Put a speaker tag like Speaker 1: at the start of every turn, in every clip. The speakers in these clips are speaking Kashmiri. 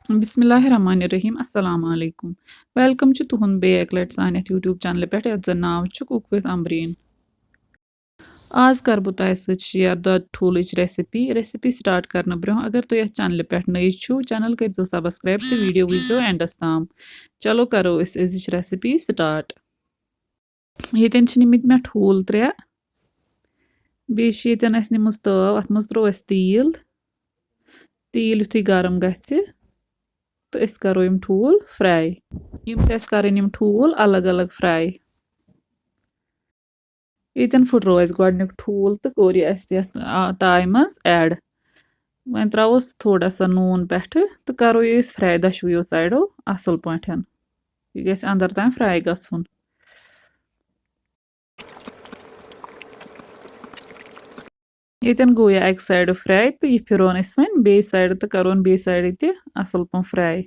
Speaker 1: बिस्मिल्लाहिर्रहमानिर्रहीम अस्सलाम वालेकुम वेलकम टू तुहंद बे एक लट सान यूट्यूब चैनल पे यत जन नाव कुक विद अम्बरीन आज कर बह तुह शेयर दुध ठूलच रेसिपी स्टार्ट करने ब्रो अगर तुम यथ चैनल पे नई छो चैनल कर सब्सक्राइब तो वीडियो वो एंडस ताम चलो करो अजिच रेसिपी स्टार्ट ये निमित मे ठूल त्रे बेन निम तव अत मज त्रो तील तील युथु गरम गि तो करो ठूल फ्राई यम ठूल अलग अलग फ्राई ये फुटरो गोडनिक ठूल तो कोर यह ताय मज ऐड वन त्रोस थोड़ा सा नून पे तो करो ये फ्राई दशवो साइडो असल पे यह गि अंदर ताम फ्राई गुन ये गो यह अक साइड फ्राई तो यह फिरोन वन बे साइड तो करोन बे साइड तह असल पे फ्राई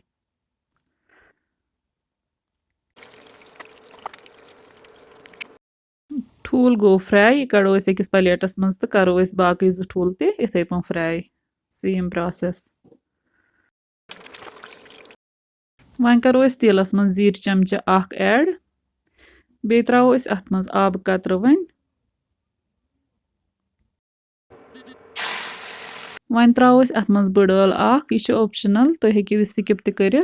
Speaker 1: ठूल गो फ्राई यह कड़ो अकिस प्लेटस मज तो करो बाकी जो ठूल तथे पे फ्राई सेम प्रोसेस वन करो तेलस मज जीर चमचा अख ऐड बे त्रो अत मज आब कतर वन त्रो अत मज बड़ ٲल अख यह ऑप्शनल तुम हेको स्किप तर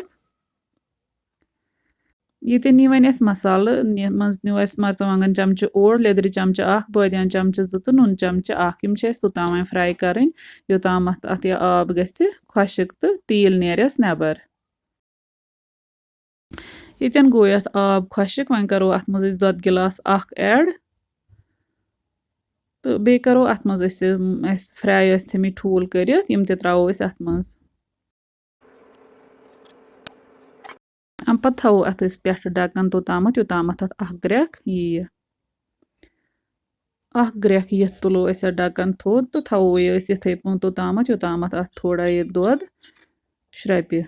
Speaker 1: ये नी वन मसाल मज न्यू मरचवांगन चमचा ओड लेदर चमचा अख बदियान चमचा जो तो नून चमचा अख यम तोताम फ्राई कर योताम अत यह आब गि खुशक तो तील नेरस नेबर ये गो अत आब खुशक वन करो अत मज दुध गिलास अख ऐड तो बे करो अत मज फ्राई थमित ठूल कर त्रो अत मज अम पे थो अत पे ढक्कन तोताम योताम अत ग्रेक यी ग्रेक यिथ तुलो ढक्कन थोद तो थो ये तोताम योताम अत थोड़ा ये दुध श्रपि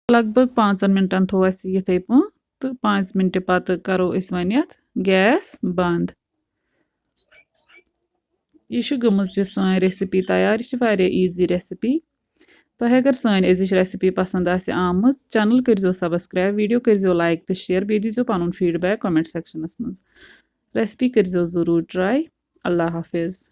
Speaker 1: लगभग 5 मिनटन थो ये तो 5 मिनट पत करो वन गैस बंद यह गमज सान रेसिपी तैयार यह ईजी रेसिपी तुह अगर सान अजिच रेसिपी पसंद आम चैनल कर सब्सक्राइब वीडियो कर लाइक तो शेयर बे दीजो पन फीडबैक कमेंट सेक्शनस मज रेसिपी कर जरूर ट्राई अल्लाह हाफिज़।